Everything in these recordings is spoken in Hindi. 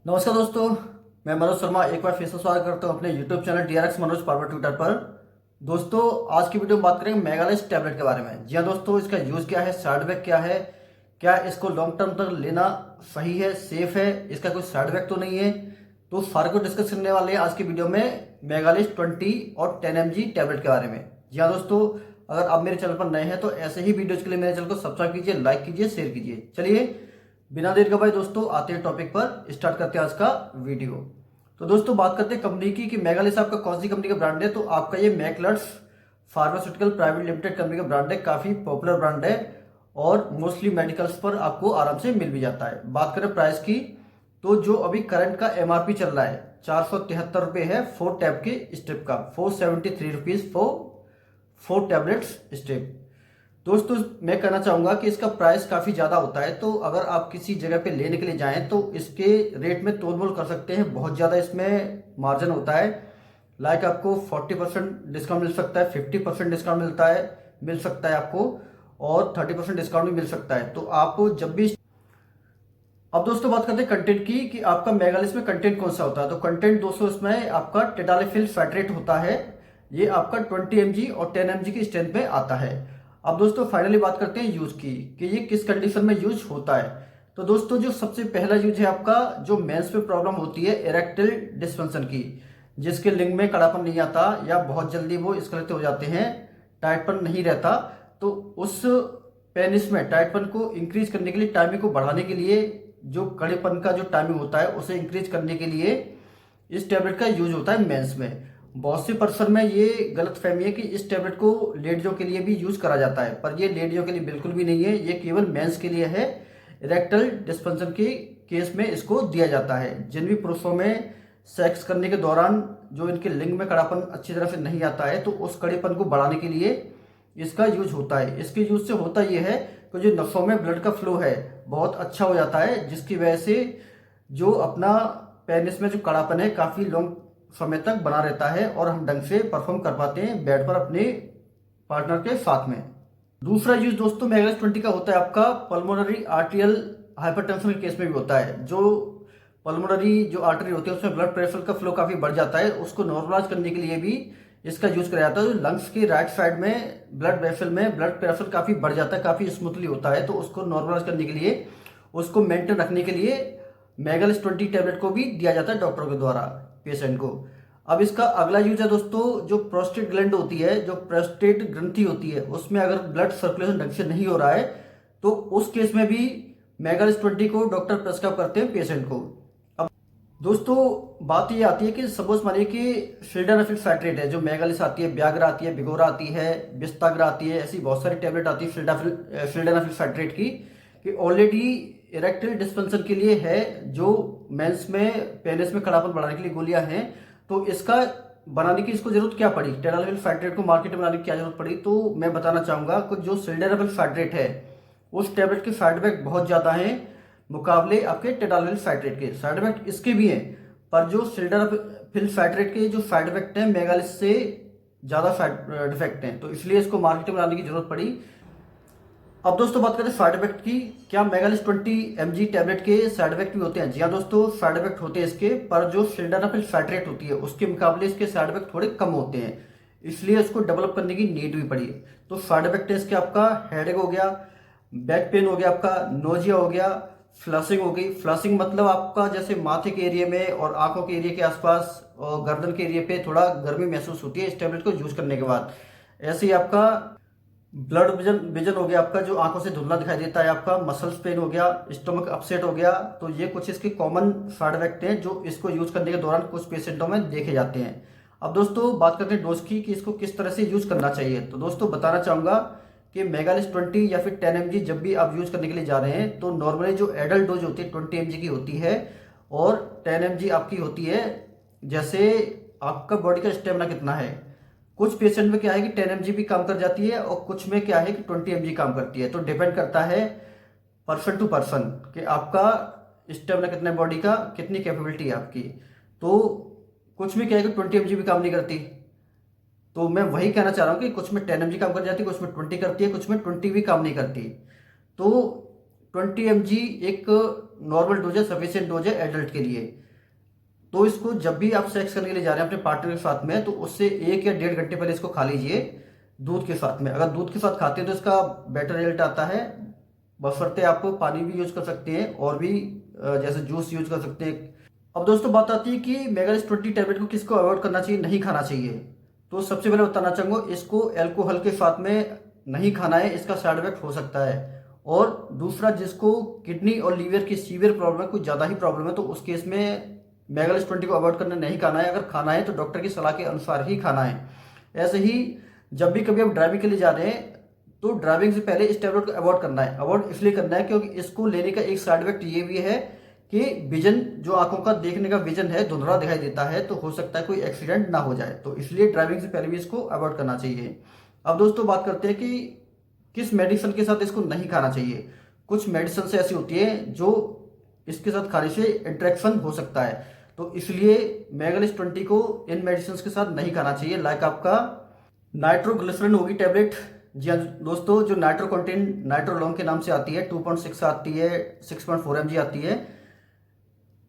नमस्कार दोस्तों, मैं मनोज शर्मा एक बार फिर से स्वागत करता हूं अपने YouTube channel DRX Manoj power Twitter पर। दोस्तों, आज की वीडियो में बात करेंगे मेगालिस टैबलेट के बारे में। जी हाँ दोस्तों, इसका यूज़ क्या है, साइड इफेक्ट क्या है, क्या इसको लॉन्ग टर्म तक लेना सही है, सेफ है, इसका कोई साइड इफेक्ट तो नहीं है। तो सारे को डिस्कस करने वाले हैं आज की वीडियो में मेगालिस 20 और 10 mg टैबलेट के बारे में। जी हाँ दोस्तों, अगर आप मेरे चैनल पर नए हैं तो ऐसे ही वीडियोज के लिए मेरे चैनल को सब्सक्राइब कीजिए, लाइक कीजिए, शेयर कीजिए। चलिए बिना देर के भाई दोस्तों आते हैं टॉपिक पर, स्टार्ट करते हैं आज का वीडियो। तो दोस्तों बात करते हैं कंपनी की कि मेगालिस आपका कौन सी कंपनी का ब्रांड है। तो आपका ये मैकलर्स फार्मास्यूटिकल प्राइवेट लिमिटेड कंपनी का ब्रांड है, काफ़ी पॉपुलर ब्रांड है और मोस्टली मेडिकल्स पर आपको आराम से मिल भी जाता है। बात करें प्राइस की, तो जो अभी करंट का MRP चल रहा है 473 रुपये है 4 टैब के स्टेप का, 473 रुपीज़ फोर टैबलेट्स स्टेप। दोस्तों मैं कहना चाहूँगा कि इसका प्राइस काफ़ी ज़्यादा होता है, तो अगर आप किसी जगह पे लेने के लिए जाएं तो इसके रेट में तोल मोल कर सकते हैं। बहुत ज़्यादा इसमें मार्जिन होता है, लाइक आपको 40% डिस्काउंट मिल सकता है, 50% डिस्काउंट मिल सकता है आपको, और 30% डिस्काउंट भी मिल सकता है। तो आप जब भी अब दोस्तों बात करते हैं कंटेंट की कि आपका मेगालिस में कंटेंट कौन सा होता है। तो कंटेंट दोस्तों इसमें आपका टेडालेफिल फैट्रेट होता है, ये आपका 20 mg और 10 mg की स्ट्रेंथ में आता है। अब दोस्तों फाइनली बात करते हैं यूज की कि ये किस कंडीशन में यूज होता है। तो दोस्तों जो सबसे पहला यूज है आपका, जो मेंस में प्रॉब्लम होती है इरेक्टाइल डिस्फंक्शन की, जिसके लिंग में कड़ापन नहीं आता या बहुत जल्दी वो स्खलित हो जाते हैं, टाइटपन नहीं रहता, तो उस पेनिस में टाइटपन को इंक्रीज करने के लिए, टाइमिंग को बढ़ाने के लिए, जो कड़ेपन का जो टाइमिंग होता है उसे इंक्रीज करने के लिए इस टैबलेट का यूज होता है मेंस में। बहुत सी पर्सन में ये गलत फहमी है कि इस टैबलेट को लेडीजों के लिए भी यूज करा जाता है, पर ये लेडीजों के लिए बिल्कुल भी नहीं है, ये केवल मेंस के लिए है। इरेक्टल डिस्फंक्शन के केस में इसको दिया जाता है। जिन भी पुरुषों में सेक्स करने के दौरान जो इनके लिंग में कड़ापन अच्छी तरह से नहीं आता है, तो उस कड़ेपन को बढ़ाने के लिए इसका यूज होता है। इसके यूज से होता यह है कि जो नसों में ब्लड का फ्लो है बहुत अच्छा हो जाता है, जिसकी वजह से जो अपना पेनिस में जो कड़ापन है काफ़ी लॉन्ग समय तक बना रहता है और हम ढंग से परफॉर्म कर पाते हैं बेड पर अपने पार्टनर के साथ में। दूसरा यूज दोस्तों मेगालिस 20 का होता है आपका पल्मोनरी आर्टियल हाइपरटेंशन के केस में भी होता है। जो पल्मोनरी जो आर्टरी होती है उसमें ब्लड प्रेशर का फ्लो काफ़ी बढ़ जाता है, उसको नॉर्मलाइज करने के लिए भी इसका यूज किया जाता है। लंग्स की राइट साइड में ब्लड वेसल में ब्लड प्रेशर काफ़ी बढ़ जाता है, काफ़ी स्मूथली होता है, तो उसको नॉर्मलाइज करने के लिए, उसको मेंटेन रखने के लिए मेगालिस 20 टैबलेट को भी दिया जाता है डॉक्टरों के द्वारा पेशेंट को। अब इसका अगला यूज है दोस्तों, जो प्रोस्टेट ग्लैंड होती है, जो प्रोस्टेट ग्रंथि होती है, उसमें अगर ब्लड सर्कुलेशन ढंग से नहीं हो रहा है तो उस केस में भी मेगालिस 20 को डॉक्टर प्रेस्क्राइब करते हैं पेशेंट को। दोस्तों बात ये आती है कि सपोज मानिए कि सिल्डेनाफिल फैट्रेट है, जो मेगालिस आती है, ब्याग्रा आती है, बिगोरा आती है, बिस्ताग्रा आती है, ऐसी बहुत सारी टैबलेट आती है सिल्डेनाफिल फैट्रेट की, कि ऑलरेडी इरेक्टाइल डिस्फंक्शन के लिए है, जो मेंस में पेनिस में कड़ापन बढ़ाने के लिए गोलियां हैं। तो इसका बनाने की इसको जरूरत क्या पड़ी, टेडालेफिल फैट्रेट को मार्केट में बनाने की क्या जरूरत पड़ी। तो मैं बताना चाहूंगा कि जो सिल्डेनाफिल फैट्रेट है उस टैबलेट के साइड इफेक्ट बहुत ज़्यादा हैं मुकाबले आपके टेडालेफिल फैट्रेट के। साइड इफेक्ट इसके भी हैं, पर जो सिल्डेनाफिल फैट्रेट के जो साइड इफेक्ट हैं मेगालिस से ज़्यादा साइड इफेक्ट हैं, तो इसलिए इसको मार्केट में लाने की जरूरत पड़ी। अब दोस्तों बात करें साइड इफेक्ट की, क्या मेगालिस 20 mg टैबलेट के साइड इफेक्ट भी होते हैं। जी हाँ दोस्तों, साइड इफेक्ट होते हैं इसके, पर जो सिल्डेनाफिल फैट्रेट होती है उसके मुकाबले इसके साइड इफेक्ट थोड़े कम होते हैं, इसलिए इसको डेवलप करने की नीड भी पड़ी। तो साइड इफेक्ट है इसके आपका हेडेक हो गया, बैक पेन हो गया, आपका नोजिया हो गया, फ्लशिंग हो गई। फ्लशिंग मतलब आपका जैसे माथे के एरिया में और आंखों के एरिया के आसपास और गर्दन के एरिया पे थोड़ा गर्मी महसूस होती है इस टैबलेट को यूज करने के बाद। ऐसे ही आपका ब्लड विजन विजन हो गया, आपका जो आंखों से धुंधला दिखाई देता है, आपका मसल्स पेन हो गया, स्टमक अपसेट हो गया। तो ये कुछ इसके कॉमन साइड इफेक्ट हैं जो इसको यूज करने के दौरान कुछ पेशेंटों में देखे जाते हैं। अब दोस्तों बात करते हैं डोज की कि इसको किस तरह से यूज करना चाहिए। तो दोस्तों बताना चाहूंगा कि मेगालिस 20 या फिर 10 mg जब भी आप यूज करने के लिए जा रहे हैं, तो नॉर्मली जो एडल्ट डोज होती है 20 mg की होती है और 10 mg आपकी होती है जैसे आपका बॉडी का स्टेमिना कितना है। कुछ पेशेंट में क्या है कि 10 mg भी काम कर जाती है और कुछ में क्या है कि 20 mg काम करती है। तो डिपेंड करता है पर्सन टू पर्सन कि आपका स्टेमिना कितना है, बॉडी का कितनी कैपेबिलिटी है आपकी। तो कुछ में क्या है कि 20 mg भी काम नहीं करती। तो मैं वही कहना चाह रहा हूँ कि कुछ में 10 mg काम कर जाती है, कुछ में 20 करती है, कुछ में 20 भी काम नहीं करती। तो 20 mg एक नॉर्मल डोज है, सफिशिएंट डोज है एडल्ट के लिए। तो इसको जब भी आप सेक्स करने के लिए जा रहे हैं अपने पार्टनर के साथ में, तो उससे 1 या 1.5 घंटे पहले इसको खा लीजिए दूध के साथ में। अगर दूध के साथ खाते हैं तो इसका बेटर रिजल्ट आता है। बशर्ते आप पानी भी यूज कर सकते हैं और भी जैसे जूस यूज कर सकते हैं। अब दोस्तों बात आती है कि मेगालिस्ट 20 टैबलेट को किसको अवॉइड करना चाहिए, नहीं खाना चाहिए। तो सबसे पहले बताना चाहूँगा, इसको अल्कोहल के साथ में नहीं खाना है, इसका साइड इफेक्ट हो सकता है। और दूसरा, जिसको किडनी और लीवर की सीवियर प्रॉब्लम है, कुछ ज़्यादा ही प्रॉब्लम है, तो उस केस में मेगालिस्ट 20 को अवॉइड करना नहीं खाना है। अगर खाना है तो डॉक्टर की सलाह के अनुसार ही खाना है। ऐसे ही जब भी कभी आप ड्राइविंग के लिए जा रहे हैं तो ड्राइविंग से पहले इस टैबलेट को अवॉइड करना है। अवॉइड इसलिए करना है क्योंकि इसको लेने का एक साइड इफेक्ट ये भी है कि विजन, जो आंखों का देखने का विजन है, धुंधला दिखाई देता है, तो हो सकता है कोई एक्सीडेंट ना हो जाए। तो इसलिए ड्राइविंग से पहले भी इसको अवॉइड करना चाहिए। अब दोस्तों बात करते हैं कि किस मेडिसिन के साथ इसको नहीं खाना चाहिए। कुछ मेडिसिन से ऐसी होती है जो इसके साथ खाने से इंटरेक्शन हो सकता है, तो इसलिए मेगालिस्ट 20 को इन मेडिसिन के साथ नहीं खाना चाहिए। लाइक आपका नाइट्रोग्लिसरीन होगी टैबलेट। जी हाँ दोस्तों, जो नाइट्रोकॉन्टेन नाइट्रोलोन के नाम से आती है, 2.6 आती है, 6.4 mg आती है।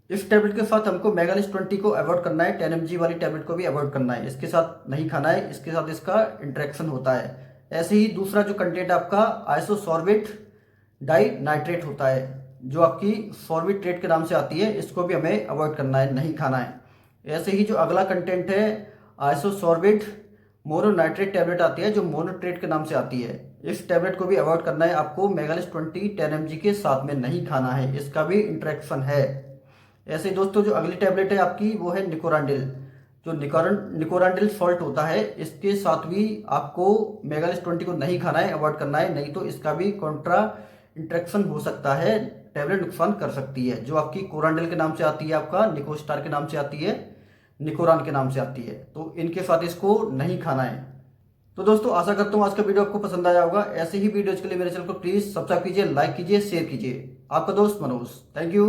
इस टैबलेट के साथ हमको मेगालिस्ट 20 को अवॉइड करना है। 10 mg वाली टैबलेट को भी अवॉइड करना है, इसके साथ नहीं खाना है, इसके साथ इसका इंटरेक्शन होता है। ऐसे ही दूसरा जो कंटेंट आपका आइसोसॉर्बिट डाइनाइट्रेट होता है, जो आपकी सॉर्बिट्रेट के नाम से आती है, इसको भी हमें अवॉइड करना है, नहीं खाना है। ऐसे ही जो अगला कंटेंट है आइसोसॉर्बिट मोनोनाइट्रेट टैबलेट आती है, जो मोनोट्रेट के नाम से आती है। इस टैबलेट को भी अवॉइड करना है आपको। मेगालिस्ट 20 10 mg के साथ में नहीं खाना है, इसका भी इंटरेक्शन है। ऐसे ही दोस्तों जो अगली टैबलेट है आपकी वो है निकोरांडिल। जो निकोरांडिल सॉल्ट होता है, इसके साथ भी आपको मेगालिस्ट 20 को नहीं खाना है, अवॉइड करना है, नहीं तो इसका भी कॉन्ट्रा इंटरेक्शन हो सकता है, टैबलेट नुकसान कर सकती है। जो आपकी कोरांडिल के नाम से आती है, आपका निकोस्टार के नाम से आती है, निकोरान के नाम से आती है, तो इनके साथ इसको नहीं खाना है। तो दोस्तों आशा करता हूँ आज का वीडियो आपको पसंद आया होगा। ऐसे ही वीडियोज के लिए मेरे चैनल को प्लीज सब्सक्राइब कीजिए, लाइक कीजिए, शेयर कीजिए। आपका दोस्त मनोज, थैंक यू।